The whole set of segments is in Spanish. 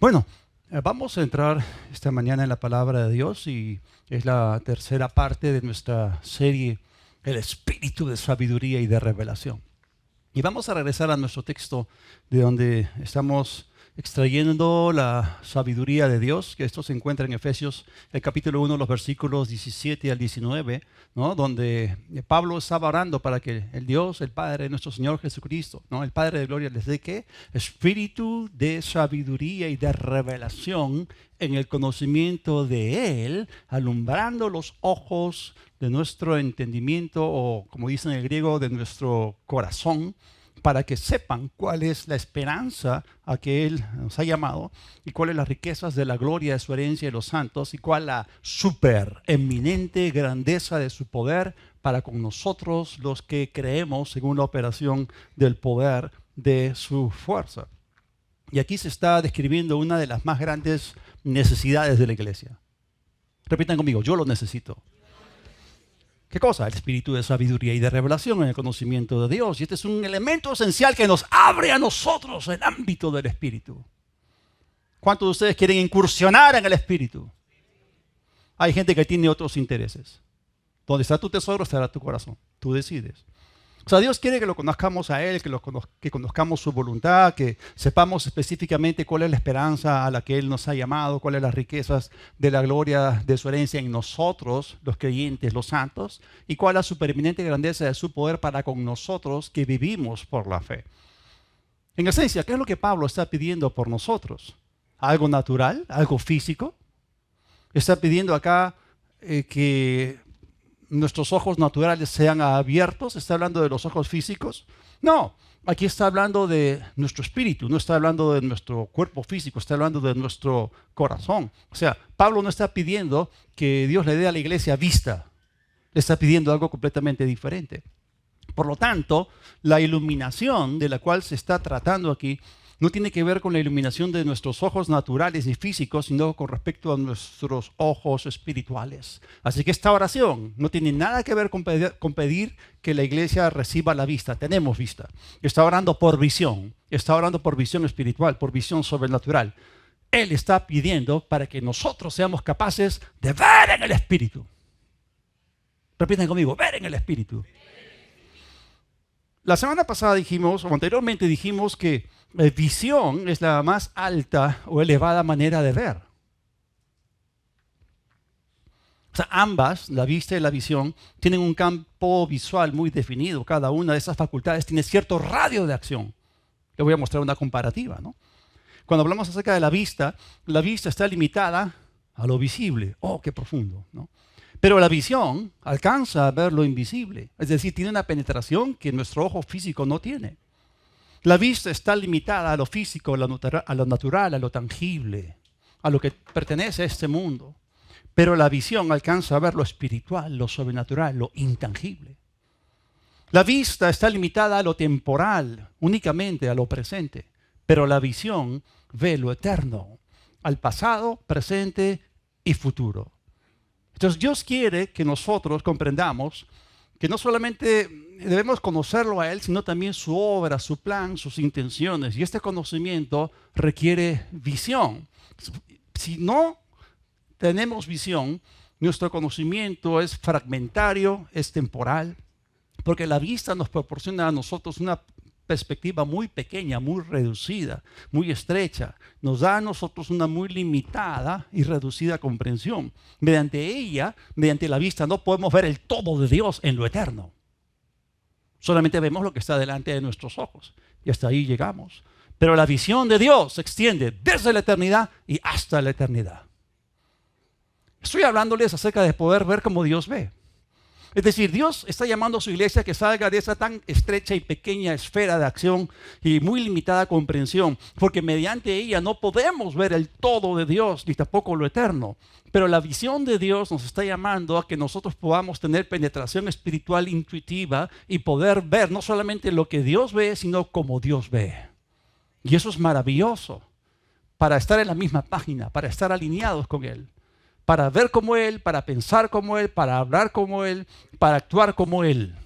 Bueno, vamos a entrar esta mañana en la palabra de Dios y es la tercera parte de nuestra serie, El Espíritu de Sabiduría y de Revelación. Y vamos a regresar a nuestro texto de donde estamos extrayendo la sabiduría de Dios, que esto se encuentra en Efesios, el capítulo 1, los versículos 17 al 19, ¿no? Donde Pablo estaba orando para que el Dios, el Padre de nuestro Señor Jesucristo, ¿no? El Padre de gloria, les dé ¿qué? Espíritu de sabiduría y de revelación en el conocimiento de Él, alumbrando los ojos de nuestro entendimiento, o como dicen en el griego, de nuestro corazón, para que sepan cuál es la esperanza a que Él nos ha llamado y cuáles las riquezas de la gloria de su herencia de los santos y cuál la supereminente grandeza de su poder para con nosotros los que creemos según la operación del poder de su fuerza. Y aquí se está describiendo una de las más grandes necesidades de la iglesia. Repitan conmigo, yo lo necesito. ¿Qué cosa? El espíritu de sabiduría y de revelación en el conocimiento de Dios. Y este es un elemento esencial que nos abre a nosotros el ámbito del espíritu. ¿Cuántos de ustedes quieren incursionar en el espíritu? Hay gente que tiene otros intereses. Donde está tu tesoro estará tu corazón. Tú decides. O sea, Dios quiere que lo conozcamos a Él, que conozcamos su voluntad, que sepamos específicamente cuál es la esperanza a la que Él nos ha llamado, cuáles las riquezas de la gloria de su herencia en nosotros, los creyentes, los santos, y cuál es la supereminente grandeza de su poder para con nosotros que vivimos por la fe. En esencia, ¿qué es lo que Pablo está pidiendo por nosotros? ¿Algo natural? ¿Algo físico? Está pidiendo acá que nuestros ojos naturales sean abiertos. ¿Está hablando de los ojos físicos? No, aquí está hablando de nuestro espíritu, no está hablando de nuestro cuerpo físico, está hablando de nuestro corazón. O sea, Pablo no está pidiendo que Dios le dé a la iglesia vista, le está pidiendo algo completamente diferente. Por lo tanto, la iluminación de la cual se está tratando aquí no tiene que ver con la iluminación de nuestros ojos naturales y físicos, sino con respecto a nuestros ojos espirituales. Así que esta oración no tiene nada que ver con pedir que la iglesia reciba la vista. Tenemos vista. Está orando por visión. Está orando por visión espiritual, por visión sobrenatural. Él está pidiendo para que nosotros seamos capaces de ver en el espíritu. Repiten conmigo, ver en el espíritu. La semana pasada dijimos, o anteriormente dijimos, que visión es la más alta o elevada manera de ver. O sea, ambas, la vista y la visión, tienen un campo visual muy definido. Cada una de esas facultades tiene cierto radio de acción. Le voy a mostrar una comparativa, ¿no? Cuando hablamos acerca de la vista está limitada a lo visible. ¡Oh, qué profundo!, ¿no? Pero la visión alcanza a ver lo invisible. Es decir, tiene una penetración que nuestro ojo físico no tiene. La vista está limitada a lo físico, a lo natural, a lo tangible, a lo que pertenece a este mundo. Pero la visión alcanza a ver lo espiritual, lo sobrenatural, lo intangible. La vista está limitada a lo temporal, únicamente a lo presente. Pero la visión ve lo eterno, al pasado, presente y futuro. Entonces Dios quiere que nosotros comprendamos que no solamente debemos conocerlo a Él, sino también su obra, su plan, sus intenciones. Y este conocimiento requiere visión. Si no tenemos visión, nuestro conocimiento es fragmentario, es temporal, porque la vista nos proporciona a nosotros una perspectiva muy pequeña, muy reducida, muy estrecha. Nos da a nosotros una muy limitada y reducida comprensión. Mediante ella, mediante la vista, no podemos ver el todo de Dios en lo eterno. Solamente vemos lo que está delante de nuestros ojos y hasta ahí llegamos. Pero la visión de Dios se extiende desde la eternidad y hasta la eternidad. Estoy hablándoles acerca de poder ver como Dios ve. Es decir, Dios está llamando a su iglesia que salga de esa tan estrecha y pequeña esfera de acción y muy limitada comprensión, porque mediante ella no podemos ver el todo de Dios, ni tampoco lo eterno. Pero la visión de Dios nos está llamando a que nosotros podamos tener penetración espiritual intuitiva y poder ver no solamente lo que Dios ve, sino como Dios ve. Y eso es maravilloso, para estar en la misma página, para estar alineados con Él. Para ver como Él, para pensar como Él, para hablar como Él, para actuar como Él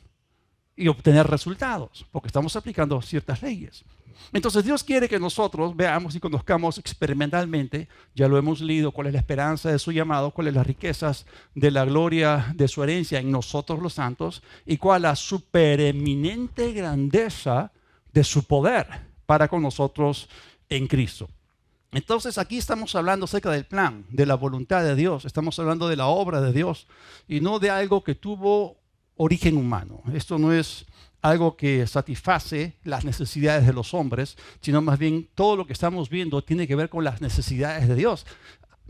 y obtener resultados, porque estamos aplicando ciertas leyes. Entonces Dios quiere que nosotros veamos y conozcamos experimentalmente, ya lo hemos leído, cuál es la esperanza de su llamado, cuáles las riquezas de la gloria de su herencia en nosotros los santos y cuál la supereminente grandeza de su poder para con nosotros en Cristo. Entonces aquí estamos hablando acerca del plan, de la voluntad de Dios, estamos hablando de la obra de Dios y no de algo que tuvo origen humano. Esto no es algo que satisface las necesidades de los hombres, sino más bien todo lo que estamos viendo tiene que ver con las necesidades de Dios.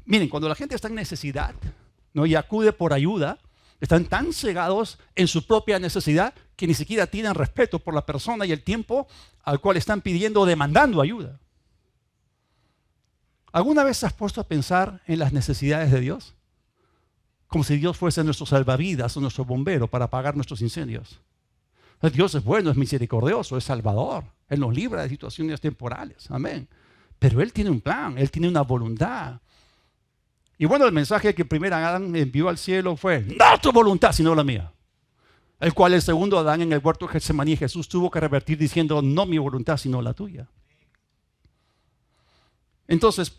Miren, cuando la gente está en necesidad, ¿no?, y acude por ayuda, están tan cegados en su propia necesidad que ni siquiera tienen respeto por la persona y el tiempo al cual están pidiendo o demandando ayuda. ¿Alguna vez te has puesto a pensar en las necesidades de Dios? Como si Dios fuese nuestro salvavidas o nuestro bombero para apagar nuestros incendios. Dios es bueno, es misericordioso, es salvador. Él nos libra de situaciones temporales. Amén. Pero Él tiene un plan, Él tiene una voluntad. Y bueno, el mensaje que primero Adán envió al cielo fue: no tu voluntad, sino la mía. El cual el segundo Adán en el huerto de Getsemaní, Jesús tuvo que revertir diciendo: no mi voluntad, sino la tuya. Entonces,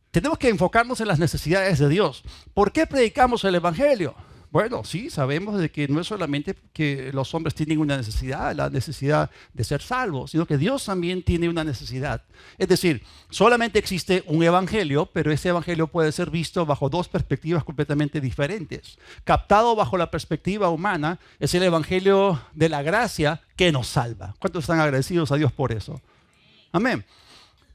tenemos que enfocarnos en las necesidades de Dios. ¿Por qué predicamos el Evangelio? Bueno, sí, sabemos de que no es solamente que los hombres tienen una necesidad, la necesidad de ser salvos, sino que Dios también tiene una necesidad. Es decir, solamente existe un evangelio, pero ese evangelio puede ser visto bajo dos perspectivas completamente diferentes. Captado bajo la perspectiva humana, es el evangelio de la gracia que nos salva. ¿Cuántos están agradecidos a Dios por eso? Amén.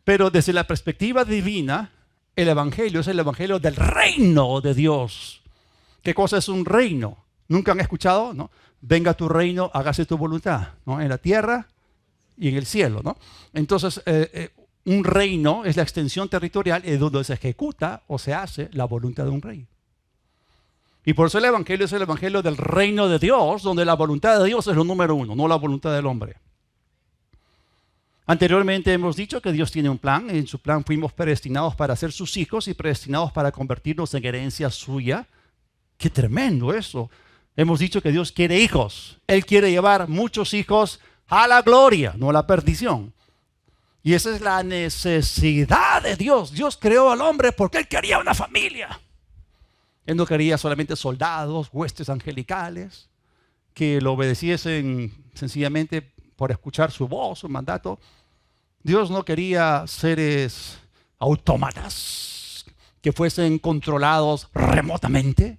Pero desde la perspectiva divina, el evangelio es el evangelio del reino de Dios. ¿Qué cosa es un reino? ¿Nunca han escuchado? ¿No? Venga tu reino, hágase tu voluntad, ¿no? En la tierra y en el cielo, ¿no? Entonces, un reino es la extensión territorial donde se ejecuta o se hace la voluntad de un rey. Y por eso el evangelio es el evangelio del reino de Dios, donde la voluntad de Dios es lo número uno, no la voluntad del hombre. Anteriormente hemos dicho que Dios tiene un plan. En su plan fuimos predestinados para ser sus hijos y predestinados para convertirnos en herencia suya. ¡Qué tremendo eso! Hemos dicho que Dios quiere hijos. Él quiere llevar muchos hijos a la gloria, no a la perdición. Y esa es la necesidad de Dios. Dios creó al hombre porque Él quería una familia. Él no quería solamente soldados, huestes angelicales, que lo obedeciesen sencillamente por escuchar su voz, su mandato. Dios no quería seres autómatas que fuesen controlados remotamente.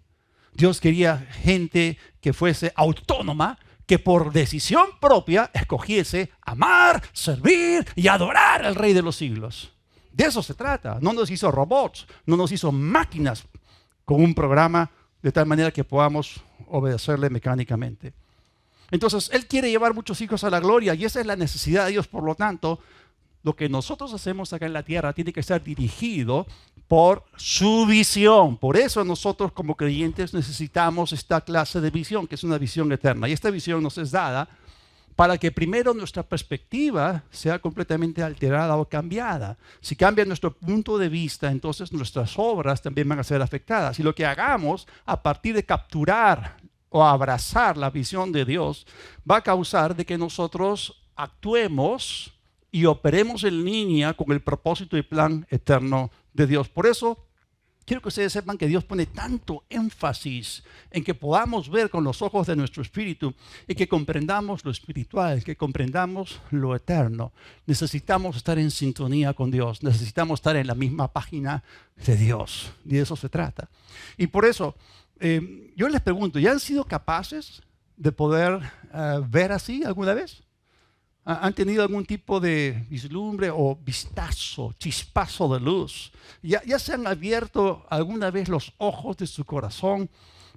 Dios quería gente que fuese autónoma, que por decisión propia escogiese amar, servir y adorar al Rey de los siglos. De eso se trata. No nos hizo robots, no nos hizo máquinas con un programa de tal manera que podamos obedecerle mecánicamente. Entonces, Él quiere llevar muchos hijos a la gloria y esa es la necesidad de Dios. Por lo tanto, lo que nosotros hacemos acá en la tierra tiene que ser dirigido por su visión. Por eso nosotros como creyentes necesitamos esta clase de visión, que es una visión eterna. Y esta visión nos es dada para que primero nuestra perspectiva sea completamente alterada o cambiada. Si cambia nuestro punto de vista, entonces nuestras obras también van a ser afectadas. Y lo que hagamos a partir de capturar o abrazar la visión de Dios va a causar de que nosotros actuemos y operemos en línea con el propósito y plan eterno de Dios. Por eso, quiero que ustedes sepan que Dios pone tanto énfasis en que podamos ver con los ojos de nuestro espíritu y que comprendamos lo espiritual, que comprendamos lo eterno. Necesitamos estar en sintonía con Dios, necesitamos estar en la misma página de Dios. Y de eso se trata. Y por eso, yo les pregunto, ¿ya han sido capaces de poder ver así alguna vez? ¿Han tenido algún tipo de vislumbre o vistazo, chispazo de luz? ¿Ya se han abierto alguna vez los ojos de su corazón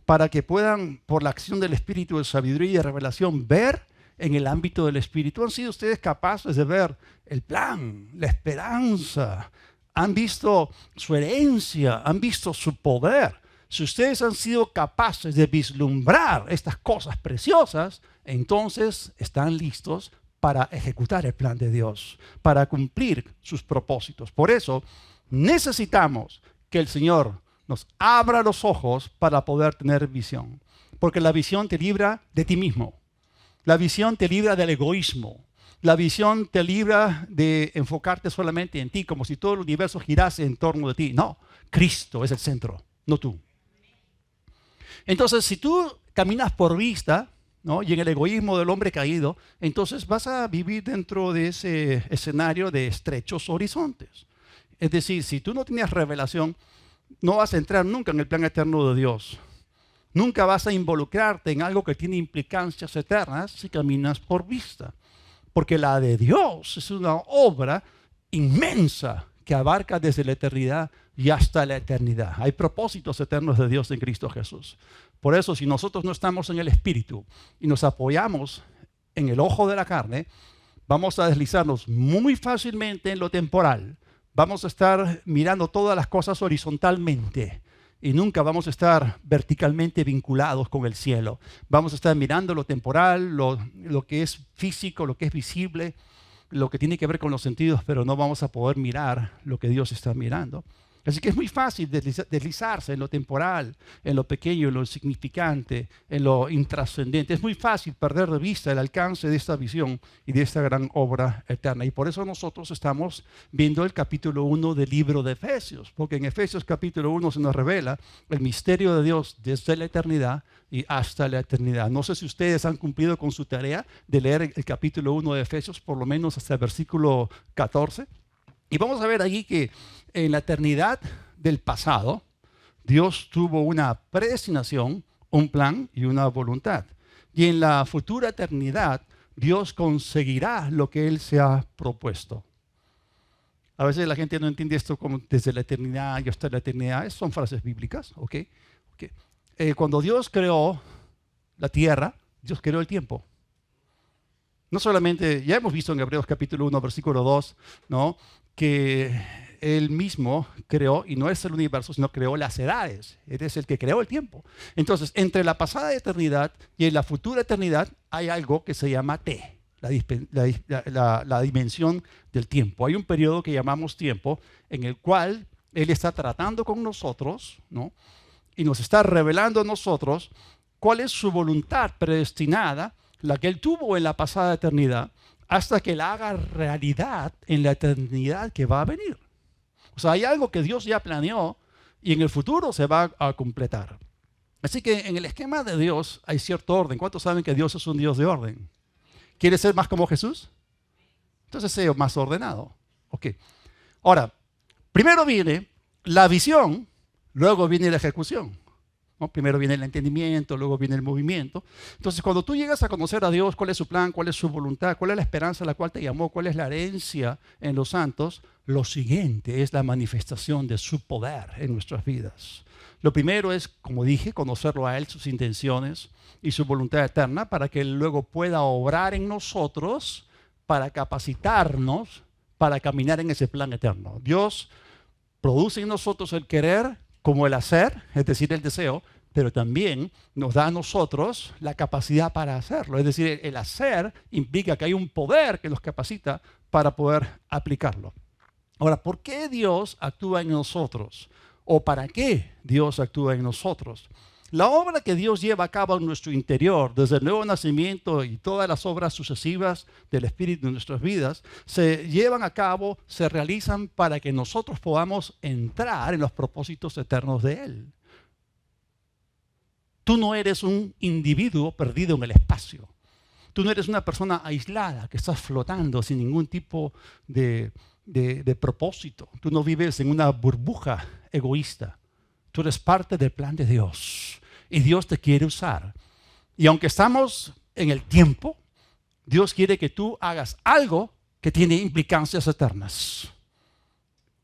para que puedan, por la acción del Espíritu de sabiduría y de revelación, ver en el ámbito del Espíritu? ¿Han sido ustedes capaces de ver el plan, la esperanza? ¿Han visto su herencia? ¿Han visto su poder? Si ustedes han sido capaces de vislumbrar estas cosas preciosas, entonces están listos para ejecutar el plan de Dios, para cumplir sus propósitos. Por eso necesitamos que el Señor nos abra los ojos para poder tener visión. Porque la visión te libra de ti mismo. La visión te libra del egoísmo. La visión te libra de enfocarte solamente en ti, como si todo el universo girase en torno de ti. No, Cristo es el centro, no tú. Entonces, si tú caminas por vista, ¿no?, y en el egoísmo del hombre caído, entonces vas a vivir dentro de ese escenario de estrechos horizontes. Es decir, si tú no tienes revelación, no vas a entrar nunca en el plan eterno de Dios. Nunca vas a involucrarte en algo que tiene implicancias eternas si caminas por vista. Porque la de Dios es una obra inmensa que abarca desde la eternidad y hasta la eternidad. Hay propósitos eternos de Dios en Cristo Jesús. Por eso, si nosotros no estamos en el Espíritu y nos apoyamos en el ojo de la carne, vamos a deslizarnos muy fácilmente en lo temporal. Vamos a estar mirando todas las cosas horizontalmente y nunca vamos a estar verticalmente vinculados con el cielo. Vamos a estar mirando lo temporal, lo que es físico, lo que es visible, lo que tiene que ver con los sentidos, pero no vamos a poder mirar lo que Dios está mirando. Así que es muy fácil deslizarse en lo temporal, en lo pequeño, en lo insignificante, en lo intrascendente. Es muy fácil perder de vista el alcance de esta visión y de esta gran obra eterna. Y por eso nosotros estamos viendo el capítulo 1 del libro de Efesios, porque en Efesios capítulo 1 se nos revela el misterio de Dios desde la eternidad y hasta la eternidad. No sé si ustedes han cumplido con su tarea de leer el capítulo 1 de Efesios, por lo menos hasta el versículo 14. Y vamos a ver allí que en la eternidad del pasado, Dios tuvo una predestinación, un plan y una voluntad. Y en la futura eternidad, Dios conseguirá lo que Él se ha propuesto. A veces la gente no entiende esto como desde la eternidad y hasta la eternidad. Son frases bíblicas, ¿ok? Cuando Dios creó la tierra, Dios creó el tiempo. No solamente, ya hemos visto en Hebreos capítulo 1, versículo 2, ¿no?, que Él mismo creó, y no es el universo, sino creó las edades. Él es el que creó el tiempo. Entonces, entre la pasada eternidad y en la futura eternidad hay algo que se llama T, la dimensión del tiempo. Hay un periodo que llamamos tiempo en el cual Él está tratando con nosotros, ¿no?, y nos está revelando a nosotros cuál es su voluntad predestinada, la que Él tuvo en la pasada eternidad, hasta que la haga realidad en la eternidad que va a venir. O sea, hay algo que Dios ya planeó y en el futuro se va a completar. Así que en el esquema de Dios hay cierto orden. ¿Cuántos saben que Dios es un Dios de orden? ¿Quieres ser más como Jesús? Entonces sé más ordenado. Ok. Ahora, primero viene la visión, luego viene la ejecución. ¿No? Primero viene el entendimiento, luego viene el movimiento. Entonces, cuando tú llegas a conocer a Dios, cuál es su plan, cuál es su voluntad, cuál es la esperanza a la cual te llamó, cuál es la herencia en los santos, lo siguiente es la manifestación de su poder en nuestras vidas. Lo primero es, como dije, conocerlo a Él, sus intenciones y su voluntad eterna, para que Él luego pueda obrar en nosotros, para capacitarnos, para caminar en ese plan eterno. Dios produce en nosotros el querer como el hacer, es decir, el deseo, pero también nos da a nosotros la capacidad para hacerlo. Es decir, el hacer implica que hay un poder que nos capacita para poder aplicarlo. Ahora, ¿por qué Dios actúa en nosotros? ¿O para qué Dios actúa en nosotros? La obra que Dios lleva a cabo en nuestro interior, desde el nuevo nacimiento y todas las obras sucesivas del Espíritu en nuestras vidas, se llevan a cabo, se realizan para que nosotros podamos entrar en los propósitos eternos de Él. Tú no eres un individuo perdido en el espacio. Tú no eres una persona aislada que estás flotando sin ningún tipo de propósito. Tú no vives en una burbuja egoísta. Tú eres parte del plan de Dios y Dios te quiere usar. Y aunque estamos en el tiempo, Dios quiere que tú hagas algo que tiene implicancias eternas.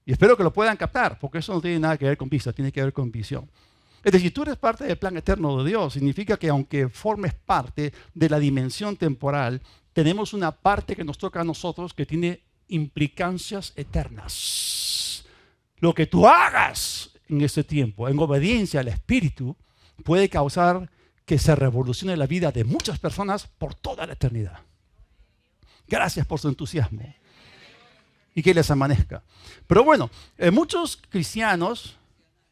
Y espero que lo puedan captar, porque eso no tiene nada que ver con vista, tiene que ver con visión. Es decir, tú eres parte del plan eterno de Dios. Significa que aunque formes parte de la dimensión temporal, tenemos una parte que nos toca a nosotros que tiene implicancias eternas. Lo que tú hagas en ese tiempo, en obediencia al Espíritu, puede causar que se revolucione la vida de muchas personas por toda la eternidad. Gracias por su entusiasmo. Y que les amanezca. Pero bueno, muchos cristianos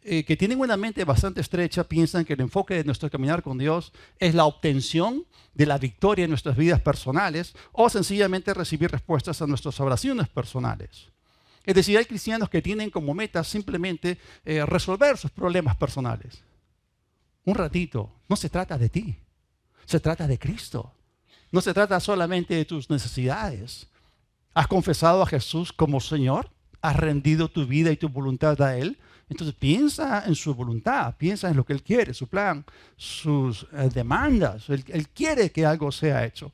que tienen una mente bastante estrecha piensan que el enfoque de nuestro caminar con Dios es la obtención de la victoria en nuestras vidas personales o sencillamente recibir respuestas a nuestras oraciones personales. Es decir, hay cristianos que tienen como meta simplemente resolver sus problemas personales. Un ratito, no se trata de ti, se trata de Cristo. No se trata solamente de tus necesidades. ¿Has confesado a Jesús como Señor? ¿Has rendido tu vida y tu voluntad a Él? Entonces piensa en su voluntad, piensa en lo que Él quiere, su plan, sus demandas. Él quiere que algo sea hecho.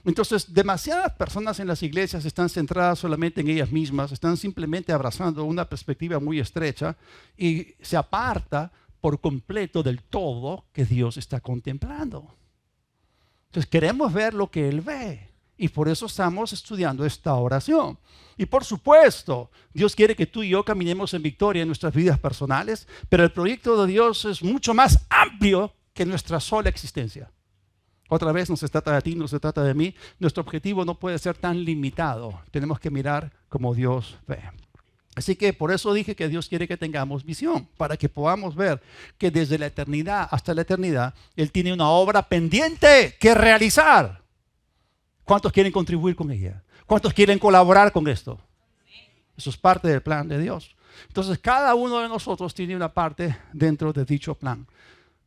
Entonces, demasiadas personas en las iglesias están centradas solamente en ellas mismas, están simplemente abrazando una perspectiva muy estrecha y se aparta por completo del todo que Dios está contemplando. Entonces, queremos ver lo que Él ve. Y por eso estamos estudiando esta oración. Y por supuesto, Dios quiere que tú y yo caminemos en victoria en nuestras vidas personales, pero el proyecto de Dios es mucho más amplio que nuestra sola existencia. Otra vez, no se trata de ti, no se trata de mí. Nuestro objetivo no puede ser tan limitado. Tenemos que mirar como Dios ve. Así que por eso dije que Dios quiere que tengamos visión, para que podamos ver que desde la eternidad hasta la eternidad, Él tiene una obra pendiente que realizar. ¿Cuántos quieren contribuir con ella? ¿Cuántos quieren colaborar con esto? Eso es parte del plan de Dios. Entonces, cada uno de nosotros tiene una parte dentro de dicho plan.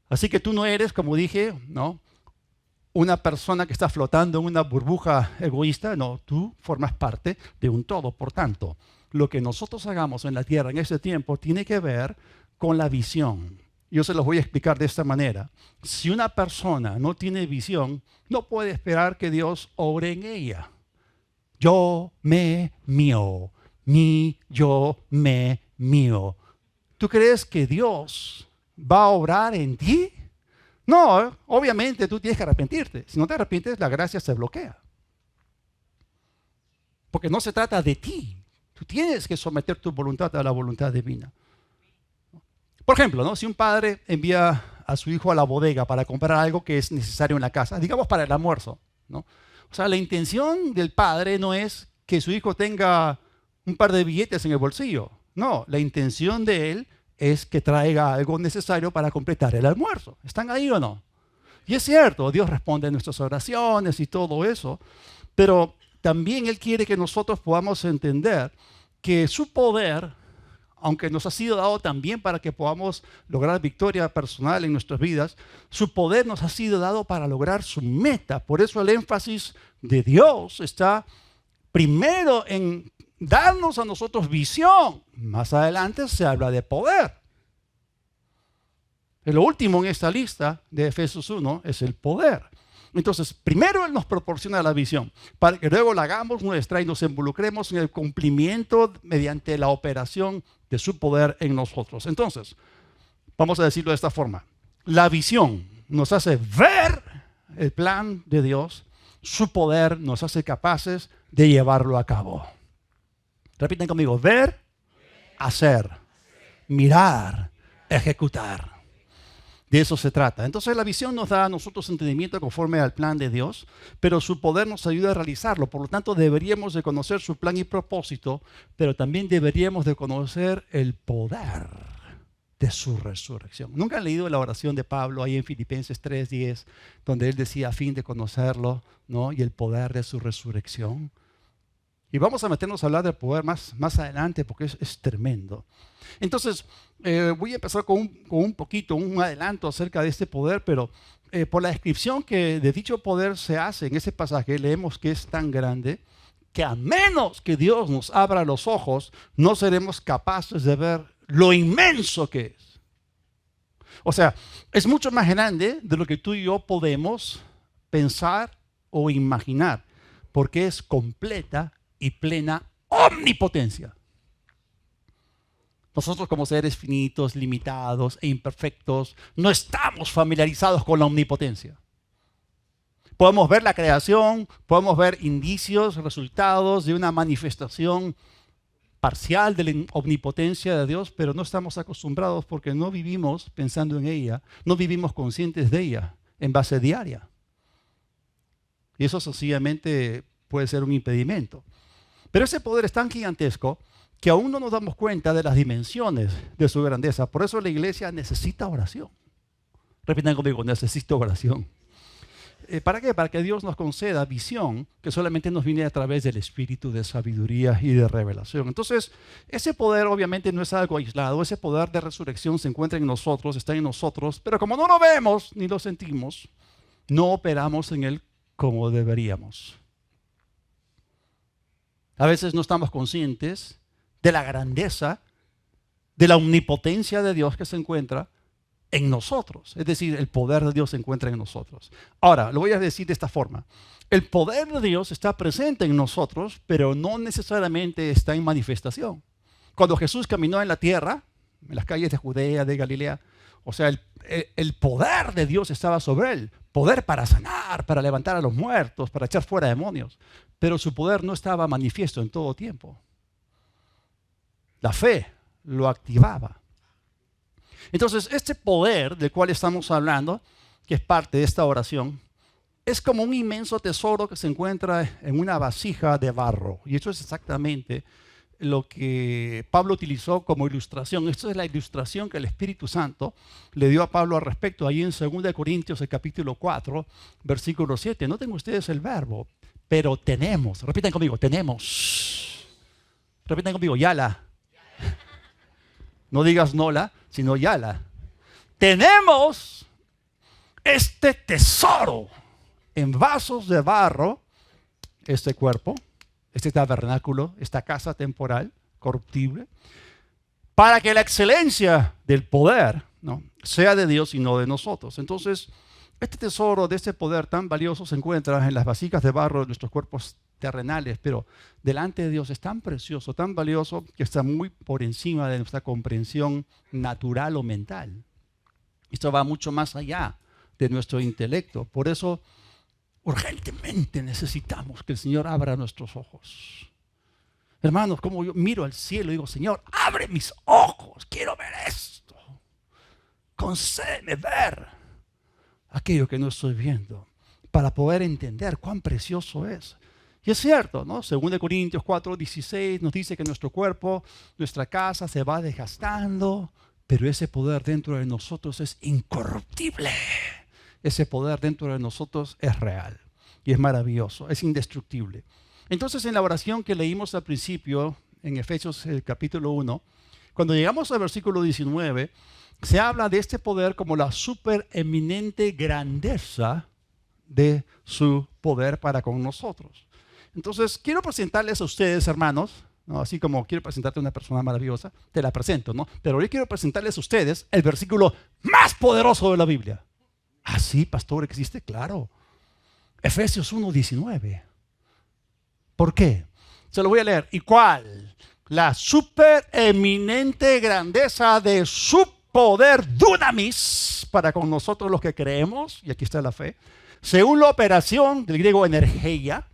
Así que tú no eres, como dije, ¿no?, una persona que está flotando en una burbuja egoísta. No, tú formas parte de un todo. Por tanto, lo que nosotros hagamos en la tierra en este tiempo tiene que ver con la visión. Yo se los voy a explicar de esta manera. Si una persona no tiene visión, no puede esperar que Dios obre en ella. Yo, me, mío. Mi, yo, me, mío. ¿Tú crees que Dios va a obrar en ti? No, obviamente tú tienes que arrepentirte. Si no te arrepientes, la gracia se bloquea. Porque no se trata de ti. Tú tienes que someter tu voluntad a la voluntad divina. Por ejemplo, ¿no?, si un padre envía a su hijo a la bodega para comprar algo que es necesario en la casa, digamos para el almuerzo, ¿no? O sea, la intención del padre no es que su hijo tenga un par de billetes en el bolsillo. No, la intención de él es que traiga algo necesario para completar el almuerzo. ¿Están ahí o no? Y es cierto, Dios responde a nuestras oraciones y todo eso, pero también Él quiere que nosotros podamos entender que su poder, aunque nos ha sido dado también para que podamos lograr victoria personal en nuestras vidas, su poder nos ha sido dado para lograr su meta. Por eso el énfasis de Dios está primero en darnos a nosotros visión. Más adelante se habla de poder. Lo último en esta lista de Efesios 1 es el poder. Entonces, primero Él nos proporciona la visión, para que luego la hagamos nuestra y nos involucremos en el cumplimiento mediante la operación de su poder en nosotros. Entonces, vamos a decirlo de esta forma. La visión nos hace ver el plan de Dios, su poder nos hace capaces de llevarlo a cabo. Repiten conmigo: ver, hacer, mirar, ejecutar. De eso se trata. Entonces la visión nos da a nosotros entendimiento conforme al plan de Dios, pero su poder nos ayuda a realizarlo. Por lo tanto, deberíamos de conocer su plan y propósito, pero también deberíamos de conocer el poder de su resurrección. ¿Nunca han leído la oración de Pablo ahí en Filipenses 3:10, donde él decía a fin de conocerlo, ¿no?, y el poder de su resurrección? Y vamos a meternos a hablar del poder más adelante porque es tremendo. Entonces, voy a empezar con un adelanto acerca de este poder, pero por la descripción que de dicho poder se hace en ese pasaje, leemos que es tan grande que a menos que Dios nos abra los ojos, no seremos capaces de ver lo inmenso que es. O sea, es mucho más grande de lo que tú y yo podemos pensar o imaginar, porque es completa y plena omnipotencia. Nosotros, como seres finitos, limitados e imperfectos, no estamos familiarizados con la omnipotencia. Podemos ver la creación, podemos ver indicios, resultados de una manifestación parcial de la omnipotencia de Dios, pero no estamos acostumbrados porque no vivimos pensando en ella, no vivimos conscientes de ella en base diaria. Y eso sencillamente puede ser un impedimento. Pero ese poder es tan gigantesco que aún no nos damos cuenta de las dimensiones de su grandeza. Por eso la iglesia necesita oración. Repitan conmigo, necesito oración. ¿Para qué? Para que Dios nos conceda visión que solamente nos viene a través del espíritu de sabiduría y de revelación. Entonces, ese poder obviamente no es algo aislado. Ese poder de resurrección se encuentra en nosotros, está en nosotros. Pero como no lo vemos ni lo sentimos, no operamos en él como deberíamos. A veces no estamos conscientes de la grandeza, de la omnipotencia de Dios que se encuentra en nosotros. Es decir, el poder de Dios se encuentra en nosotros. Ahora, lo voy a decir de esta forma. El poder de Dios está presente en nosotros, pero no necesariamente está en manifestación. Cuando Jesús caminó en la tierra, en las calles de Judea, de Galilea, o sea, el poder de Dios estaba sobre él. Poder para sanar, para levantar a los muertos, para echar fuera demonios. Pero su poder no estaba manifiesto en todo tiempo. La fe lo activaba. Entonces, este poder del cual estamos hablando, que es parte de esta oración, es como un inmenso tesoro que se encuentra en una vasija de barro. Y eso es exactamente lo que Pablo utilizó como ilustración. Esta es la ilustración que el Espíritu Santo le dio a Pablo al respecto, ahí en 2 Corintios, el capítulo 4, versículo 7. Noten ustedes el verbo, pero tenemos. Repitan conmigo, tenemos. Repitan conmigo, yala. No digas nola, sino yala. Tenemos este tesoro en vasos de barro, este cuerpo, este tabernáculo, esta casa temporal, corruptible, para que la excelencia del poder, ¿no?, sea de Dios y no de nosotros. Entonces, este tesoro de este poder tan valioso se encuentra en las vasijas de barro de nuestros cuerpos terrenales, pero delante de Dios es tan precioso, tan valioso, que está muy por encima de nuestra comprensión natural o mental. Esto va mucho más allá de nuestro intelecto. Por eso, urgentemente necesitamos que el Señor abra nuestros ojos. Hermanos, como yo miro al cielo y digo, Señor, abre mis ojos, quiero ver esto. Concédeme ver aquello que no estoy viendo, para poder entender cuán precioso es. Y es cierto, ¿no? 2 Corintios 4:16 nos dice que nuestro cuerpo, nuestra casa se va desgastando, pero ese poder dentro de nosotros es incorruptible. Ese poder dentro de nosotros es real y es maravilloso, es indestructible. Entonces, en la oración que leímos al principio, en Efesios el capítulo 1, cuando llegamos al versículo 19, se habla de este poder como la supereminente grandeza de su poder para con nosotros. Entonces, quiero presentarles a ustedes, hermanos, ¿no? Así como quiero presentarte a una persona maravillosa, te la presento, ¿no? Pero yo quiero presentarles a ustedes el versículo más poderoso de la Biblia. Ah, sí, pastor, ¿existe? Claro. Efesios 1:19. ¿Por qué? Se lo voy a leer. ¿Y cuál? La supereminente grandeza de su poder dunamis para con nosotros los que creemos, y aquí está la fe, según la operación del griego energía,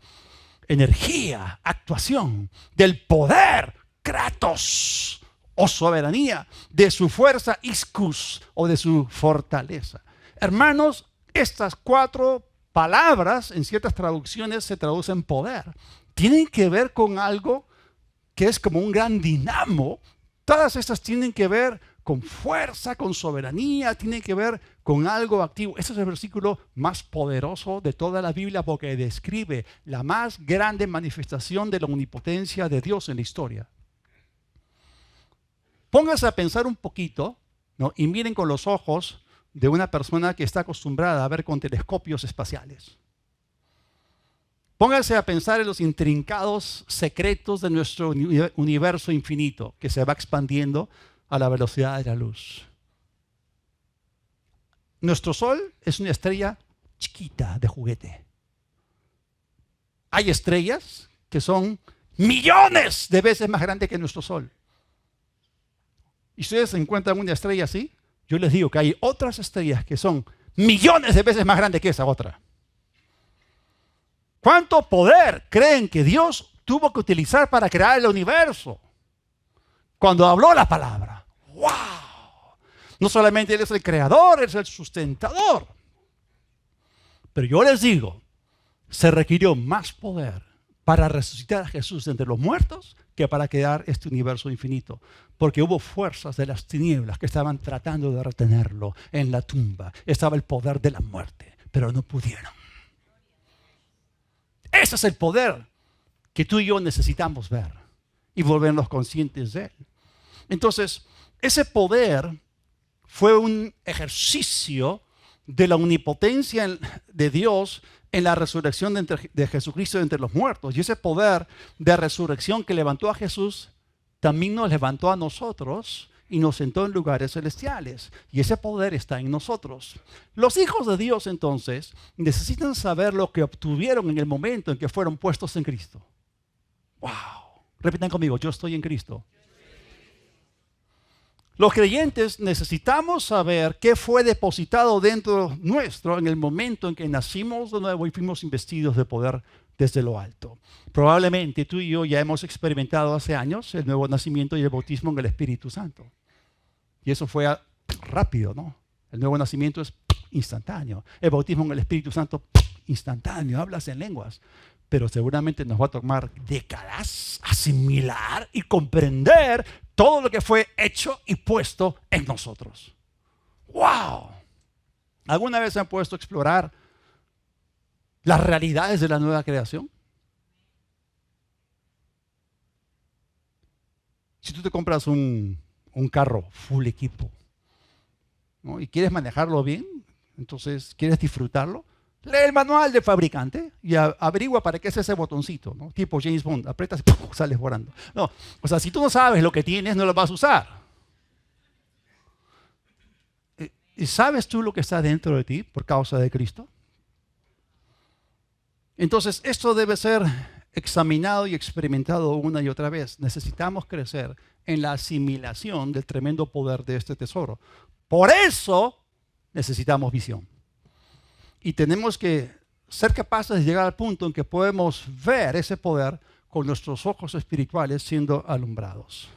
actuación, del poder, kratos, o soberanía, de su fuerza, ischus, o de su fortaleza. Hermanos, estas 4 palabras, en ciertas traducciones se traducen poder. Tienen que ver con algo que es como un gran dinamo. Todas estas tienen que ver con fuerza, con soberanía, tienen que ver con algo activo. Este es el versículo más poderoso de toda la Biblia porque describe la más grande manifestación de la omnipotencia de Dios en la historia. Pónganse a pensar un poquito, ¿no?, y miren con los ojos de una persona que está acostumbrada a ver con telescopios espaciales. Pónganse a pensar en los intrincados secretos de nuestro universo infinito que se va expandiendo a la velocidad de la luz. Nuestro Sol es una estrella chiquita de juguete. Hay estrellas que son millones de veces más grandes que nuestro Sol. Y si ustedes encuentran una estrella así, yo les digo que hay otras estrellas que son millones de veces más grandes que esa otra. ¿Cuánto poder creen que Dios tuvo que utilizar para crear el universo? Cuando habló la palabra. ¡Wow! No solamente Él es el creador, Él es el sustentador. Pero yo les digo, se requirió más poder para resucitar a Jesús de entre los muertos que para crear este universo infinito. Porque hubo fuerzas de las tinieblas que estaban tratando de retenerlo en la tumba. Estaba el poder de la muerte, pero no pudieron. Ese es el poder que tú y yo necesitamos ver y volvernos conscientes de él. Entonces, ese poder fue un ejercicio de la omnipotencia de Dios en la resurrección de Jesucristo de entre los muertos. Y ese poder de resurrección que levantó a Jesús, también nos levantó a nosotros y nos sentó en lugares celestiales. Y ese poder está en nosotros. Los hijos de Dios, entonces, necesitan saber lo que obtuvieron en el momento en que fueron puestos en Cristo. ¡Wow! Repitan conmigo, yo estoy en Cristo. Los creyentes necesitamos saber qué fue depositado dentro nuestro en el momento en que nacimos de nuevo y fuimos investidos de poder desde lo alto. Probablemente tú y yo ya hemos experimentado hace años el nuevo nacimiento y el bautismo en el Espíritu Santo. Y eso fue rápido, ¿no? El nuevo nacimiento es instantáneo. El bautismo en el Espíritu Santo, instantáneo. Hablas en lenguas. Pero seguramente nos va a tomar décadas asimilar y comprender todo lo que fue hecho y puesto en nosotros. ¡Wow! ¿Alguna vez se han puesto a explorar las realidades de la nueva creación? Si tú te compras un carro full equipo, ¿no? Y quieres manejarlo bien, entonces quieres disfrutarlo, lee el manual del fabricante y averigua para qué es ese botoncito, ¿no? Tipo James Bond, aprietas y ¡pum!, sales volando. No, o sea, si tú no sabes lo que tienes, no lo vas a usar. ¿Y sabes tú lo que está dentro de ti por causa de Cristo? Entonces, esto debe ser examinado y experimentado una y otra vez. Necesitamos crecer en la asimilación del tremendo poder de este tesoro. Por eso necesitamos visión. Y tenemos que ser capaces de llegar al punto en que podemos ver ese poder con nuestros ojos espirituales siendo alumbrados.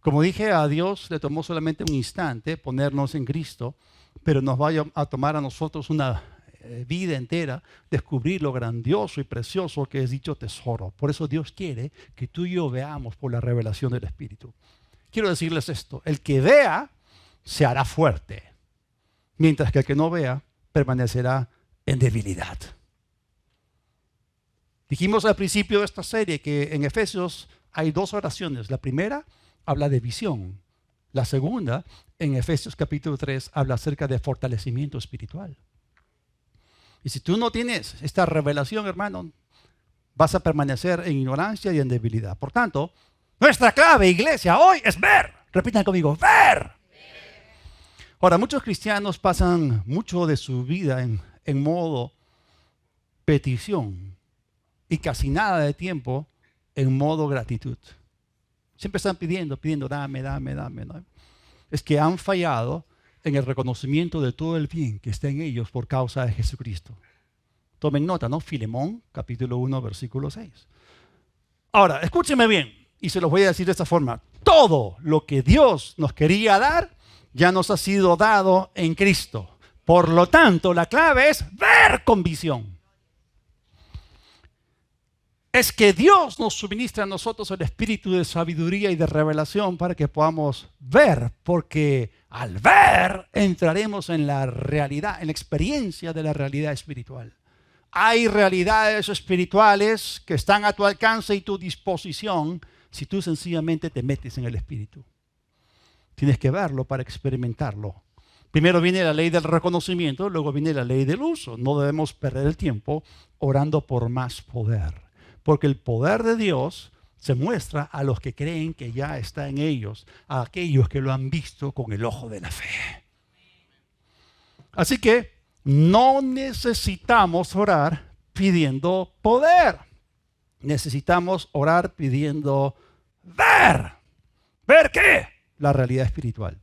Como dije, a Dios le tomó solamente un instante ponernos en Cristo, pero nos va a tomar a nosotros una vida entera descubrir lo grandioso y precioso que es dicho tesoro. Por eso Dios quiere que tú y yo veamos por la revelación del Espíritu. Quiero decirles esto: el que vea se hará fuerte, mientras que el que no vea permanecerá en debilidad. Dijimos al principio de esta serie que en Efesios hay dos oraciones. La primera habla de visión. La segunda, en Efesios capítulo 3, habla acerca de fortalecimiento espiritual. Y si tú no tienes esta revelación, hermano, vas a permanecer en ignorancia y en debilidad. Por tanto, nuestra clave, iglesia, hoy es ver. Repitan conmigo, ver. Ahora, muchos cristianos pasan mucho de su vida en modo petición y casi nada de tiempo en modo gratitud. Siempre están pidiendo, dame. ¿No? Es que han fallado en el reconocimiento de todo el bien que está en ellos por causa de Jesucristo. Tomen nota, ¿no? Filemón, capítulo 1, versículo 6. Ahora, escúchenme bien, y se los voy a decir de esta forma. Todo lo que Dios nos quería dar, ya nos ha sido dado en Cristo. Por lo tanto, la clave es ver con visión. Es que Dios nos suministra a nosotros el espíritu de sabiduría y de revelación para que podamos ver, porque al ver entraremos en la realidad, en la experiencia de la realidad espiritual. Hay realidades espirituales que están a tu alcance y tu disposición si tú sencillamente te metes en el espíritu. Tienes que verlo para experimentarlo. Primero viene la ley del reconocimiento, luego viene la ley del uso. No debemos perder el tiempo orando por más poder. Porque el poder de Dios se muestra a los que creen que ya está en ellos, a aquellos que lo han visto con el ojo de la fe. Así que no necesitamos orar pidiendo poder. Necesitamos orar pidiendo ver. ¿Ver qué? La realidad espiritual.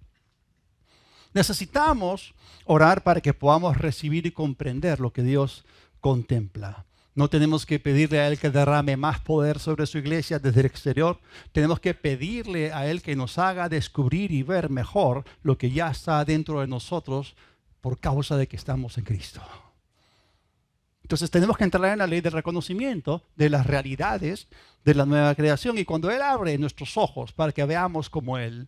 Necesitamos orar para que podamos recibir y comprender lo que Dios contempla. No tenemos que pedirle a Él que derrame más poder sobre su iglesia desde el exterior. Tenemos que pedirle a Él que nos haga descubrir y ver mejor lo que ya está dentro de nosotros por causa de que estamos en Cristo. Entonces tenemos que entrar en la ley del reconocimiento de las realidades de la nueva creación. Y cuando Él abre nuestros ojos para que veamos como Él,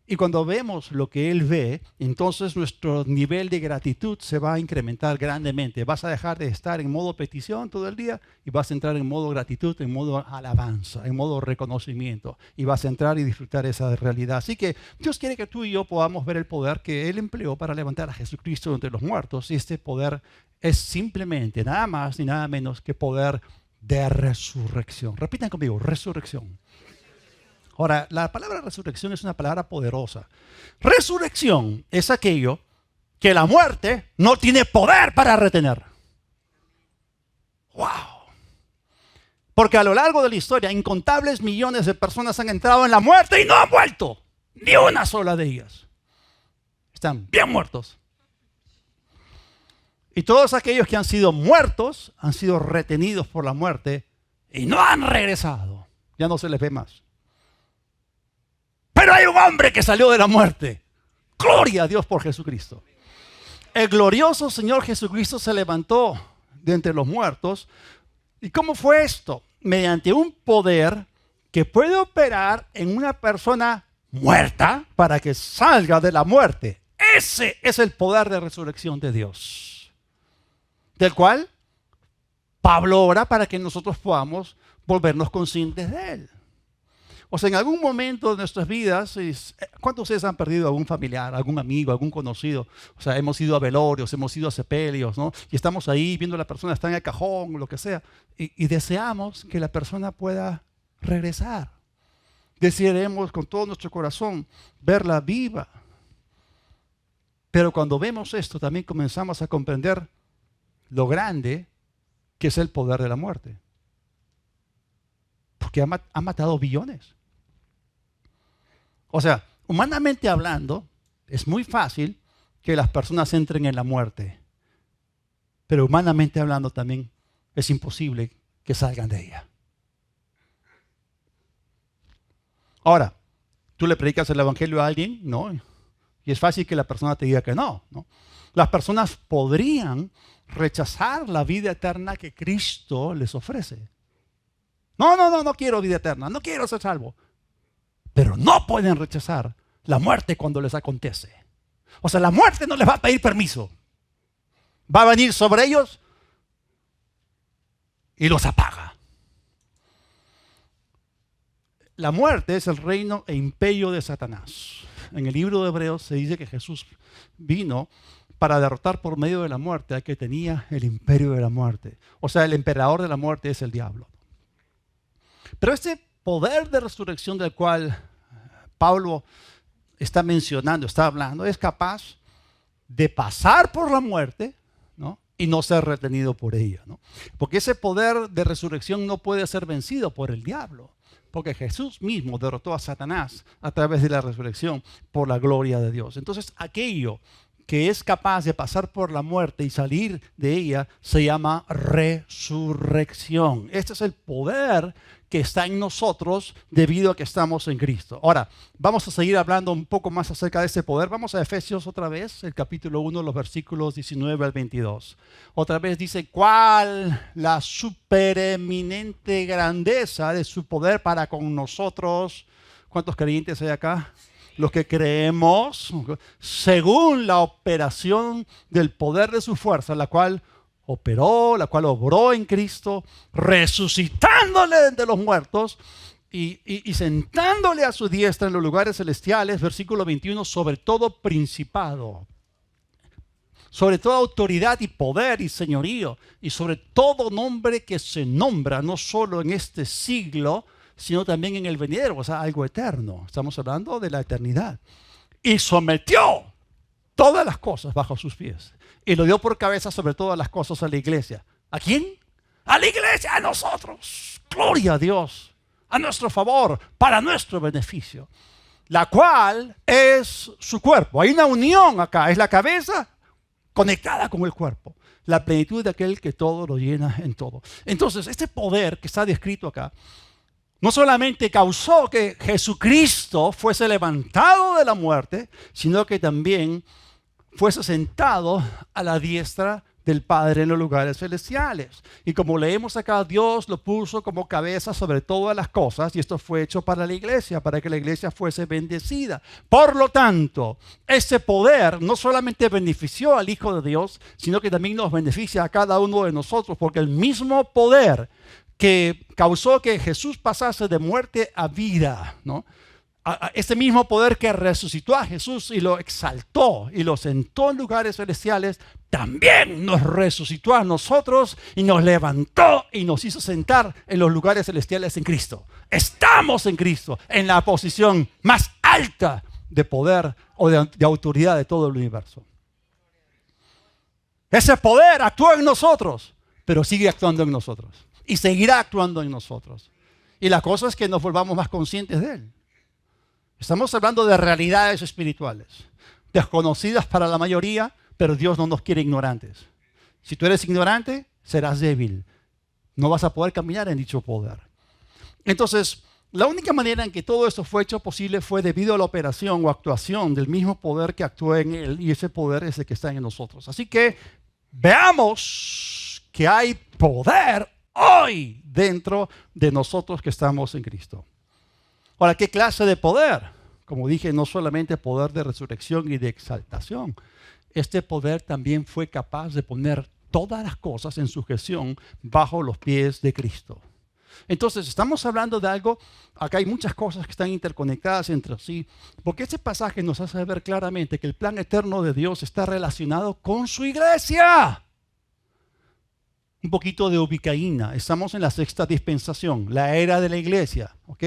y cuando vemos lo que Él ve, entonces nuestro nivel de gratitud se va a incrementar grandemente. Vas a dejar de estar en modo petición todo el día y vas a entrar en modo gratitud, en modo alabanza, en modo reconocimiento. Y vas a entrar y disfrutar esa realidad. Así que Dios quiere que tú y yo podamos ver el poder que Él empleó para levantar a Jesucristo de entre los muertos. Y este poder es simplemente nada más ni nada menos que poder de resurrección. Repitan conmigo, resurrección. Ahora, la palabra resurrección es una palabra poderosa. Resurrección es aquello que la muerte no tiene poder para retener. ¡Wow! Porque a lo largo de la historia, incontables millones de personas han entrado en la muerte y no han vuelto. Ni una sola de ellas. Están bien muertos. Y todos aquellos que han sido muertos han sido retenidos por la muerte y no han regresado. Ya no se les ve más. Pero hay un hombre que salió de la muerte. Gloria a Dios por Jesucristo. El glorioso Señor Jesucristo se levantó de entre los muertos. ¿Y cómo fue esto? Mediante un poder que puede operar en una persona muerta para que salga de la muerte. Ese es el poder de resurrección de Dios. Del cual Pablo ora para que nosotros podamos volvernos conscientes de él. O sea, en algún momento de nuestras vidas, ¿cuántos de ustedes han perdido algún familiar, algún amigo, algún conocido? O sea, hemos ido a velorios, hemos ido a sepelios, ¿no? Y estamos ahí viendo a la persona, está en el cajón, lo que sea. Y deseamos que la persona pueda regresar. Desearemos con todo nuestro corazón verla viva. Pero cuando vemos esto, también comenzamos a comprender lo grande que es el poder de la muerte. Porque ha matado billones. O sea, humanamente hablando, es muy fácil que las personas entren en la muerte. Pero humanamente hablando también es imposible que salgan de ella. Ahora, tú le predicas el evangelio a alguien, ¿no? Y es fácil que la persona te diga que no, ¿no? Las personas podrían rechazar la vida eterna que Cristo les ofrece. No quiero vida eterna, no quiero ser salvo. Pero no pueden rechazar la muerte cuando les acontece. O sea, la muerte no les va a pedir permiso. Va a venir sobre ellos y los apaga. La muerte es el reino e imperio de Satanás. En el libro de Hebreos se dice que Jesús vino para derrotar por medio de la muerte al que tenía el imperio de la muerte. O sea, el emperador de la muerte es el diablo. Pero este poder de resurrección del cual Pablo está mencionando, está hablando, es capaz de pasar por la muerte, ¿no? Y no ser retenido por ella, ¿no? Porque ese poder de resurrección no puede ser vencido por el diablo. Porque Jesús mismo derrotó a Satanás a través de la resurrección por la gloria de Dios. Entonces, aquello que es capaz de pasar por la muerte y salir de ella se llama resurrección. Este es el poder que está en nosotros debido a que estamos en Cristo. Ahora, vamos a seguir hablando un poco más acerca de ese poder. Vamos a Efesios otra vez, el capítulo 1, los versículos 19 al 22. Otra vez dice, ¿cuál la supereminente grandeza de su poder para con nosotros? ¿Cuántos creyentes hay acá? Los que creemos, según la operación del poder de su fuerza, la cual obró en Cristo, resucitándole de los muertos y sentándole a su diestra en los lugares celestiales, versículo 21, sobre todo principado, sobre toda autoridad y poder y señorío, y sobre todo nombre que se nombra, no solo en este siglo, sino también en el venidero, o sea, algo eterno. Estamos hablando de la eternidad. Y sometió todas las cosas bajo sus pies. Y lo dio por cabeza sobre todas las cosas a la iglesia. ¿A quién? A la iglesia, a nosotros. Gloria a Dios. A nuestro favor, para nuestro beneficio. La cual es su cuerpo. Hay una unión acá. Es la cabeza conectada con el cuerpo. La plenitud de aquel que todo lo llena en todo. Entonces, este poder que está descrito acá, no solamente causó que Jesucristo fuese levantado de la muerte, sino que también fuese sentado a la diestra del Padre en los lugares celestiales. Y como leemos acá, Dios lo puso como cabeza sobre todas las cosas y esto fue hecho para la iglesia, para que la iglesia fuese bendecida. Por lo tanto, ese poder no solamente benefició al Hijo de Dios, sino que también nos beneficia a cada uno de nosotros, porque el mismo poder que causó que Jesús pasase de muerte a vida, ¿no? Ese mismo poder que resucitó a Jesús y lo exaltó y lo sentó en lugares celestiales, también nos resucitó a nosotros y nos levantó y nos hizo sentar en los lugares celestiales en Cristo. Estamos en Cristo, en la posición más alta de poder o de autoridad de todo el universo. Ese poder actúa en nosotros, pero sigue actuando en nosotros y seguirá actuando en nosotros. Y la cosa es que nos volvamos más conscientes de él. Estamos hablando de realidades espirituales, desconocidas para la mayoría, pero Dios no nos quiere ignorantes. Si tú eres ignorante, serás débil. No vas a poder caminar en dicho poder. Entonces, la única manera en que todo esto fue hecho posible fue debido a la operación o actuación del mismo poder que actúa en él, y ese poder es el que está en nosotros. Así que veamos que hay poder hoy dentro de nosotros que estamos en Cristo. Ahora, ¿qué clase de poder? Como dije, no solamente poder de resurrección y de exaltación. Este poder también fue capaz de poner todas las cosas en sujeción bajo los pies de Cristo. Entonces, estamos hablando de algo, acá hay muchas cosas que están interconectadas entre sí, porque este pasaje nos hace ver claramente que el plan eterno de Dios está relacionado con su iglesia. Un poquito de ubicaína. Estamos en la sexta dispensación, la era de la iglesia, ¿ok?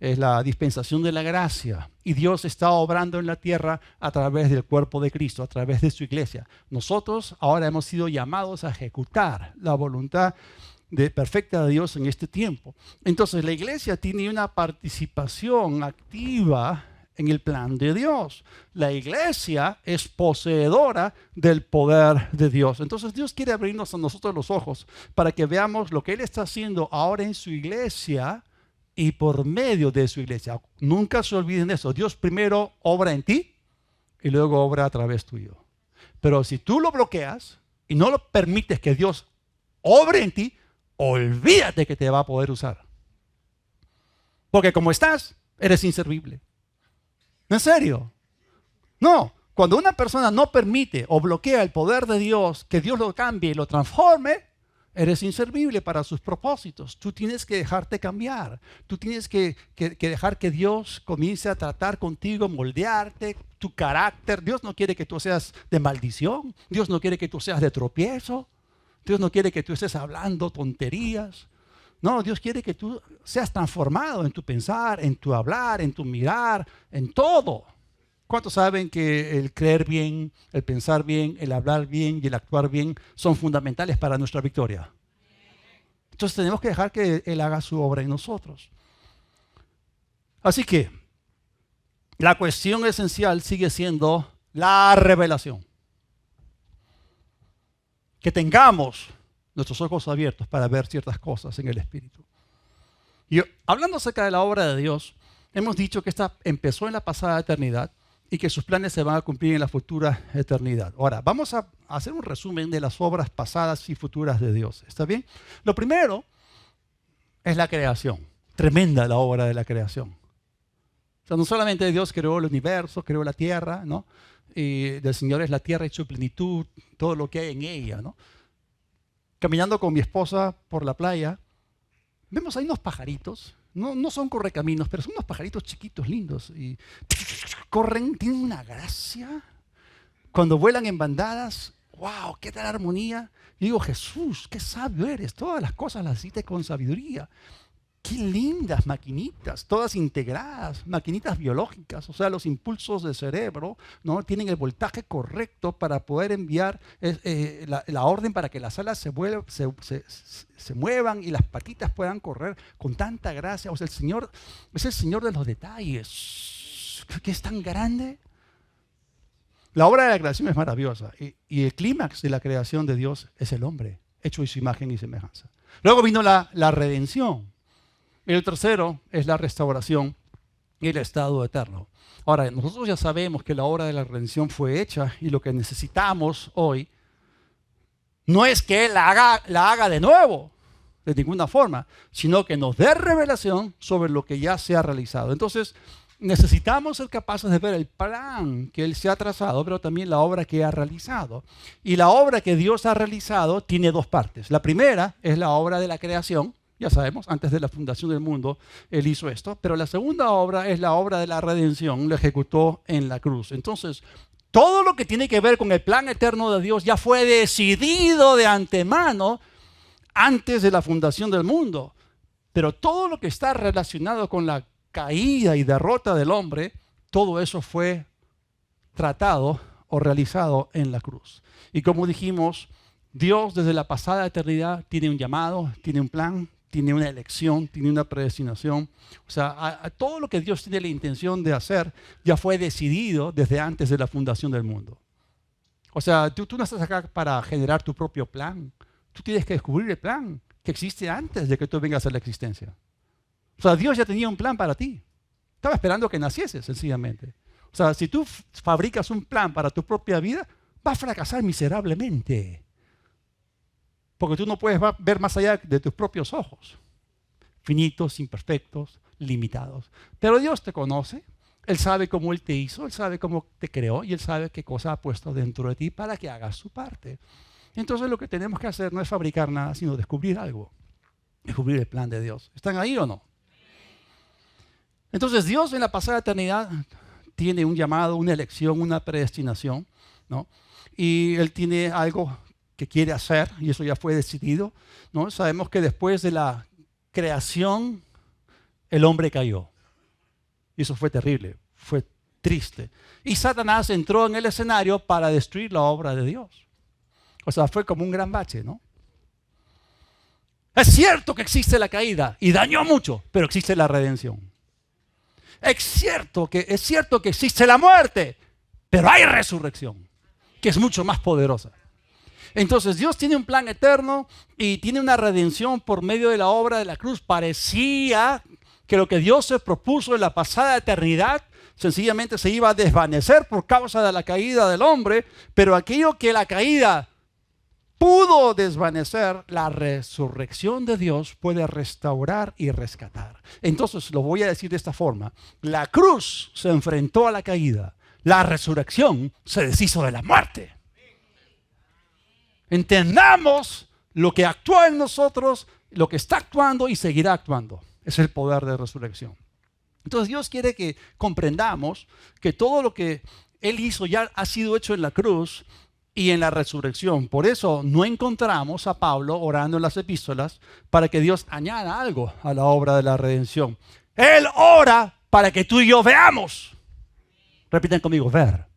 Es la dispensación de la gracia. Y Dios está obrando en la tierra a través del cuerpo de Cristo, a través de su iglesia. Nosotros ahora hemos sido llamados a ejecutar la voluntad perfecta de Dios en este tiempo. Entonces la iglesia tiene una participación activa en el plan de Dios. La iglesia es poseedora del poder de Dios. Entonces Dios quiere abrirnos a nosotros los ojos para que veamos lo que Él está haciendo ahora en su iglesia y por medio de su iglesia. Nunca se olviden de eso. Dios primero obra en ti y luego obra a través tuyo. Pero si tú lo bloqueas y no lo permites que Dios obre en ti, olvídate que te va a poder usar. Porque como estás, eres inservible. ¿En serio? No, cuando una persona no permite o bloquea el poder de Dios, que Dios lo cambie y lo transforme, eres inservible para sus propósitos. Tú tienes que dejarte cambiar. Tú tienes que dejar que Dios comience a tratar contigo, moldearte, tu carácter. Dios no quiere que tú seas de maldición. Dios no quiere que tú seas de tropiezo. Dios no quiere que tú estés hablando tonterías. No, Dios quiere que tú seas transformado en tu pensar, en tu hablar, en tu mirar, en todo. ¿Cuántos saben que el creer bien, el pensar bien, el hablar bien y el actuar bien son fundamentales para nuestra victoria? Entonces tenemos que dejar que Él haga su obra en nosotros. Así que la cuestión esencial sigue siendo la revelación. Que tengamos nuestros ojos abiertos para ver ciertas cosas en el Espíritu. Y hablando acerca de la obra de Dios, hemos dicho que esta empezó en la pasada eternidad y que sus planes se van a cumplir en la futura eternidad. Ahora, vamos a hacer un resumen de las obras pasadas y futuras de Dios. ¿Está bien? Lo primero es la creación. Tremenda la obra de la creación. O sea, no solamente Dios creó el universo, creó la tierra, ¿no? Y del Señor es la tierra y su plenitud, todo lo que hay en ella, ¿no? Caminando con mi esposa por la playa, vemos ahí unos pajaritos, no son correcaminos, pero son unos pajaritos chiquitos, lindos, y corren, tienen una gracia. Cuando vuelan en bandadas, wow, qué tal armonía. Y digo, Jesús, qué sabio eres, todas las cosas las hiciste con sabiduría. Qué lindas maquinitas, todas integradas, maquinitas biológicas, o sea, los impulsos del cerebro, ¿no? Tienen el voltaje correcto para poder enviar la orden para que las alas se muevan y las patitas puedan correr con tanta gracia. O sea, el Señor es el Señor de los detalles, que es tan grande. La obra de la creación es maravillosa y el clímax de la creación de Dios es el hombre, hecho en su imagen y semejanza. Luego vino la redención. Y el tercero es la restauración y el estado eterno. Ahora, nosotros ya sabemos que la obra de la redención fue hecha y lo que necesitamos hoy No es que Él la haga de nuevo, de ninguna forma, sino que nos dé revelación sobre lo que ya se ha realizado. Entonces, necesitamos ser capaces de ver el plan que Él se ha trazado, pero también la obra que ha realizado. Y la obra que Dios ha realizado tiene dos partes. La primera es la obra de la creación. Ya sabemos, antes de la fundación del mundo, Él hizo esto. Pero la segunda obra es la obra de la redención. Lo ejecutó en la cruz. Entonces, todo lo que tiene que ver con el plan eterno de Dios ya fue decidido de antemano antes de la fundación del mundo. Pero todo lo que está relacionado con la caída y derrota del hombre, todo eso fue tratado o realizado en la cruz. Y como dijimos, Dios desde la pasada eternidad tiene un llamado, tiene un plan, tiene una elección, tiene una predestinación. O sea, a todo lo que Dios tiene la intención de hacer ya fue decidido desde antes de la fundación del mundo. O sea, tú no estás acá para generar tu propio plan. Tú tienes que descubrir el plan que existe antes de que tú vengas a la existencia. O sea, Dios ya tenía un plan para ti. Estaba esperando que nacieses, sencillamente. O sea, si tú fabricas un plan para tu propia vida, vas a fracasar miserablemente. Porque tú no puedes ver más allá de tus propios ojos. Finitos, imperfectos, limitados. Pero Dios te conoce. Él sabe cómo Él te hizo, Él sabe cómo te creó y Él sabe qué cosa ha puesto dentro de ti para que hagas su parte. Entonces lo que tenemos que hacer no es fabricar nada, sino descubrir algo. Descubrir el plan de Dios. ¿Están ahí o no? Entonces Dios en la pasada eternidad tiene un llamado, una elección, una predestinación, ¿no? Y Él tiene algo que quiere hacer y eso ya fue decidido, ¿no? Sabemos que después de la creación el hombre cayó. Y eso fue terrible, fue triste. Y Satanás entró en el escenario para destruir la obra de Dios. O sea, fue como un gran bache, ¿no? Es cierto que existe la caída y dañó mucho, pero existe la redención. Es cierto que existe la muerte, pero hay resurrección, que es mucho más poderosa. Entonces Dios tiene un plan eterno y tiene una redención por medio de la obra de la cruz. Parecía que lo que Dios se propuso en la pasada eternidad sencillamente se iba a desvanecer por causa de la caída del hombre, pero aquello que la caída pudo desvanecer, la resurrección de Dios puede restaurar y rescatar. Entonces lo voy a decir de esta forma: la cruz se enfrentó a la caída, la resurrección se deshizo de la muerte. Entendamos lo que actúa en nosotros, lo que está actuando y seguirá actuando. Es el poder de resurrección. Entonces Dios quiere que comprendamos que todo lo que Él hizo ya ha sido hecho en la cruz y en la resurrección. Por eso no encontramos a Pablo orando en las epístolas para que Dios añada algo a la obra de la redención. Él ora para que tú y yo veamos. Repiten conmigo, ver.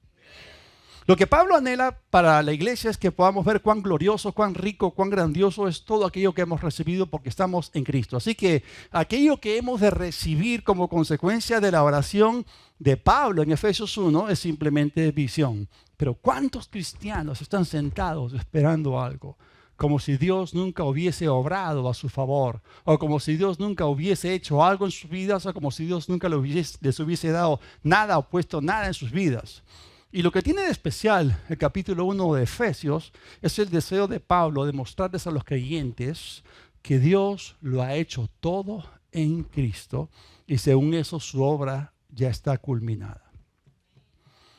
Lo que Pablo anhela para la iglesia es que podamos ver cuán glorioso, cuán rico, cuán grandioso es todo aquello que hemos recibido porque estamos en Cristo. Así que aquello que hemos de recibir como consecuencia de la oración de Pablo en Efesios 1 es simplemente visión. Pero ¿cuántos cristianos están sentados esperando algo? Como si Dios nunca hubiese obrado a su favor, o como si Dios nunca hubiese hecho algo en sus vidas, o como si Dios nunca les hubiese dado nada o puesto nada en sus vidas. Y lo que tiene de especial el capítulo 1 de Efesios es el deseo de Pablo de mostrarles a los creyentes que Dios lo ha hecho todo en Cristo y según eso su obra ya está culminada.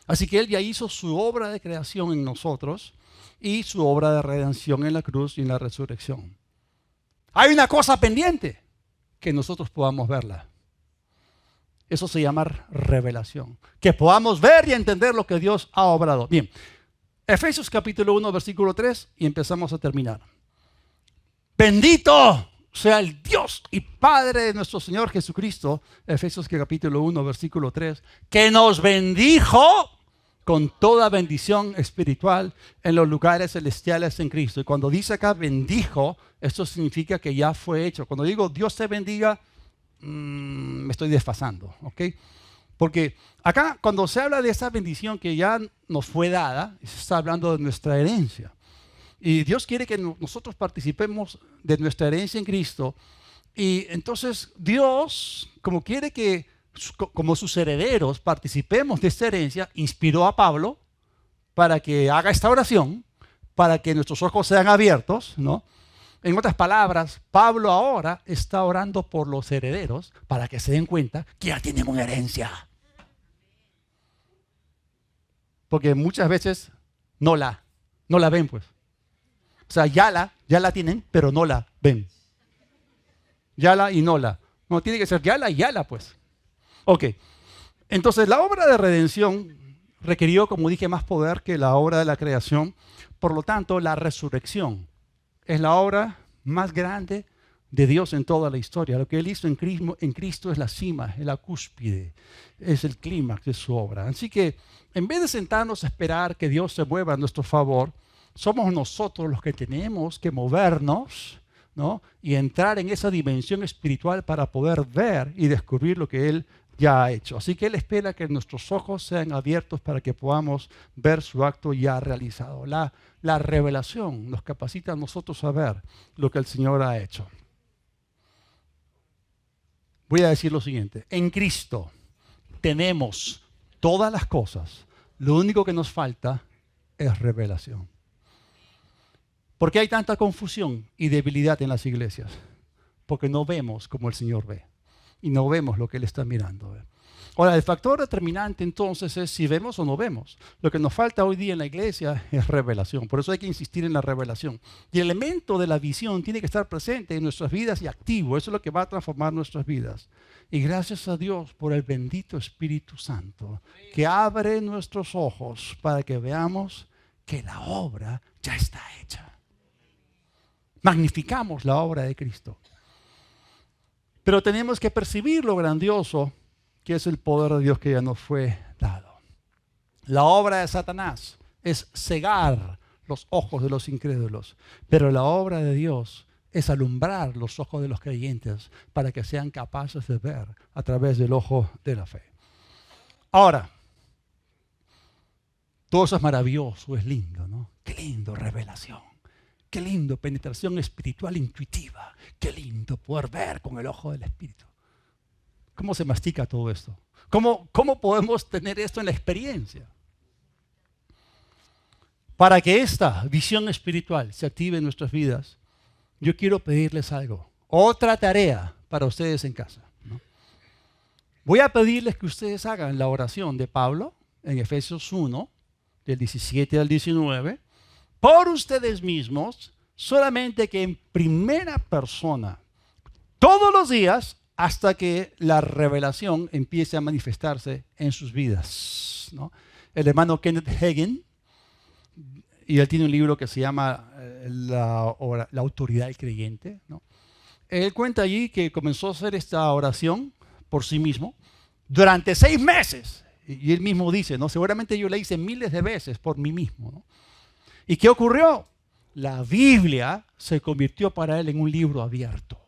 Así que Él ya hizo su obra de creación en nosotros y su obra de redención en la cruz y en la resurrección. Hay una cosa pendiente, que nosotros podamos verla. Eso se llama revelación. Que podamos ver y entender lo que Dios ha obrado. Bien, Efesios capítulo 1, versículo 3 y empezamos a terminar. Bendito sea el Dios y Padre de nuestro Señor Jesucristo, Efesios capítulo 1, versículo 3, que nos bendijo con toda bendición espiritual en los lugares celestiales en Cristo. Y cuando dice acá bendijo, esto significa que ya fue hecho. Cuando digo Dios te bendiga, me estoy desfasando, ¿ok? Porque acá cuando se habla de esa bendición que ya nos fue dada, se está hablando de nuestra herencia. Y Dios quiere que nosotros participemos de nuestra herencia en Cristo. Y entonces Dios, como quiere que, como sus herederos, participemos de esta herencia, inspiró a Pablo para que haga esta oración, para que nuestros ojos sean abiertos, ¿no? En otras palabras, Pablo ahora está orando por los herederos para que se den cuenta que ya tienen una herencia. Porque muchas veces no la ven, pues. O sea, ya la tienen, pero no la ven. Yala y nola. No, tiene que ser yala y yala, pues. Ok. Entonces, la obra de redención requirió, como dije, más poder que la obra de la creación. Por lo tanto, la resurrección es la obra más grande de Dios en toda la historia. Lo que Él hizo en Cristo es la cima, es la cúspide, es el clímax de su obra. Así que, en vez de sentarnos a esperar que Dios se mueva a nuestro favor, somos nosotros los que tenemos que movernos, ¿no? Y entrar en esa dimensión espiritual para poder ver y descubrir lo que Él ya ha hecho. Así que Él espera que nuestros ojos sean abiertos para que podamos ver su acto ya realizado. La revelación nos capacita a nosotros a ver lo que el Señor ha hecho. Voy a decir lo siguiente. En Cristo tenemos todas las cosas. Lo único que nos falta es revelación. ¿Por qué hay tanta confusión y debilidad en las iglesias? Porque no vemos como el Señor ve. Y no vemos lo que Él está mirando. Ahora, el factor determinante entonces es si vemos o no vemos. Lo que nos falta hoy día en la iglesia es revelación. Por eso hay que insistir en la revelación. Y el elemento de la visión tiene que estar presente en nuestras vidas y activo. Eso es lo que va a transformar nuestras vidas. Y gracias a Dios por el bendito Espíritu Santo que abre nuestros ojos para que veamos que la obra ya está hecha. Magnificamos la obra de Cristo. Pero tenemos que percibir lo grandioso que es el poder de Dios que ya nos fue dado. La obra de Satanás es cegar los ojos de los incrédulos, pero la obra de Dios es alumbrar los ojos de los creyentes para que sean capaces de ver a través del ojo de la fe. Ahora, todo eso es maravilloso, es lindo, ¿no? Qué lindo, revelación. Qué lindo, penetración espiritual intuitiva. Qué lindo poder ver con el ojo del Espíritu. ¿Cómo se mastica todo esto? ¿Cómo podemos tener esto en la experiencia? Para que esta visión espiritual se active en nuestras vidas, yo quiero pedirles algo. Otra tarea para ustedes en casa, ¿no? Voy a pedirles que ustedes hagan la oración de Pablo en Efesios 1, del 17 al 19, por ustedes mismos, solamente que en primera persona, todos los días, hasta que la revelación empiece a manifestarse en sus vidas, ¿no? El hermano Kenneth Hagin, y él tiene un libro que se llama La autoridad del creyente, ¿no? Él cuenta allí que comenzó a hacer esta oración por sí mismo durante 6 meses. Y él mismo dice, ¿no? Seguramente yo la hice miles de veces por mí mismo, ¿no? ¿Y qué ocurrió? La Biblia se convirtió para él en un libro abierto.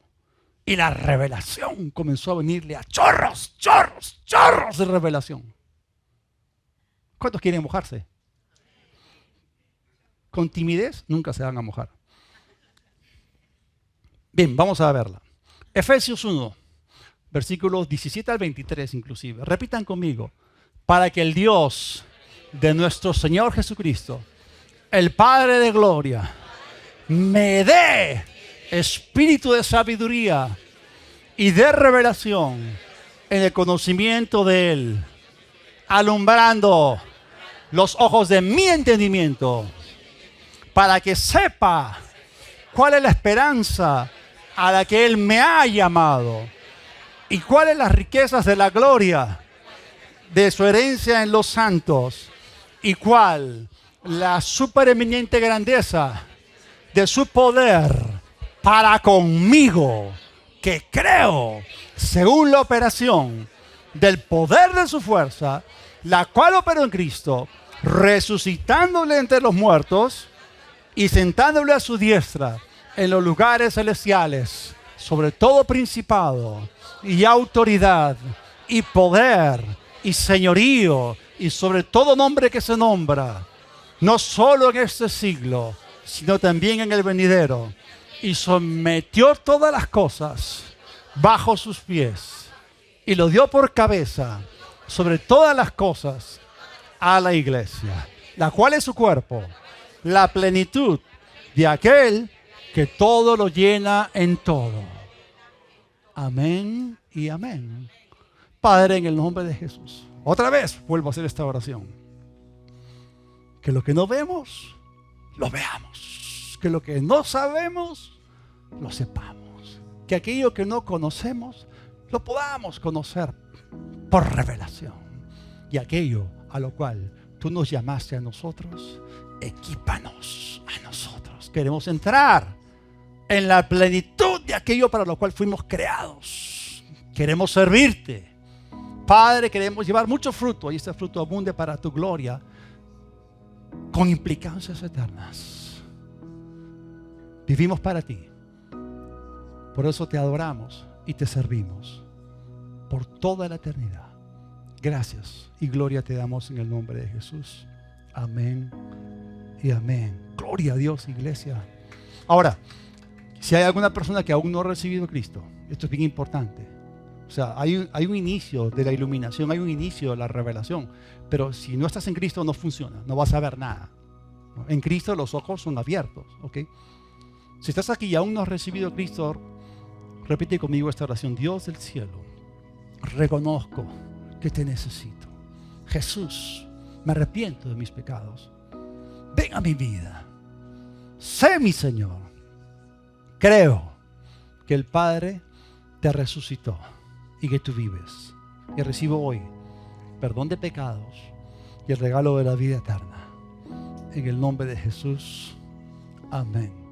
Y la revelación comenzó a venirle a chorros de revelación. ¿Cuántos quieren mojarse? Con timidez nunca se van a mojar. Bien, vamos a verla. Efesios 1, versículos 17 al 23 inclusive. Repitan conmigo. Para que el Dios de nuestro Señor Jesucristo, el Padre de gloria, me dé espíritu de sabiduría y de revelación en el conocimiento de Él, alumbrando los ojos de mi entendimiento, para que sepa cuál es la esperanza a la que Él me ha llamado y cuáles las riquezas de la gloria de su herencia en los santos y cuál la supereminente grandeza de su poder para conmigo, que creo, según la operación del poder de su fuerza, la cual operó en Cristo, resucitándole entre los muertos y sentándole a su diestra en los lugares celestiales, sobre todo principado y autoridad y poder y señorío y sobre todo nombre que se nombra, no solo en este siglo, sino también en el venidero, y sometió todas las cosas bajo sus pies y lo dio por cabeza sobre todas las cosas a la iglesia, la cual es su cuerpo, la plenitud de aquel que todo lo llena en todo. Amén y amén. Padre, en el nombre de Jesús, otra vez vuelvo a hacer esta oración. Que lo que no vemos, lo veamos. Que lo que no sabemos, lo sepamos. Que aquello que no conocemos, lo podamos conocer por revelación. Y aquello a lo cual tú nos llamaste a nosotros, equípanos a nosotros. Queremos entrar en la plenitud de aquello para lo cual fuimos creados. Queremos servirte. Padre, queremos llevar mucho fruto y este fruto abunde para tu gloria con implicancias eternas. Vivimos para ti. Por eso te adoramos y te servimos por toda la eternidad. Gracias y gloria te damos en el nombre de Jesús. Amén y amén. Gloria a Dios, iglesia. Ahora, si hay alguna persona que aún no ha recibido a Cristo, esto es bien importante. O sea, hay un inicio de la iluminación, hay un inicio de la revelación. Pero si no estás en Cristo no funciona, no vas a ver nada. En Cristo los ojos son abiertos, ¿ok? Si estás aquí y aún no has recibido a Cristo, repite conmigo esta oración. Dios del cielo, reconozco que te necesito. Jesús, me arrepiento de mis pecados. Ven a mi vida. Sé mi Señor. Creo que el Padre te resucitó y que tú vives. Y recibo hoy perdón de pecados y el regalo de la vida eterna. En el nombre de Jesús. Amén.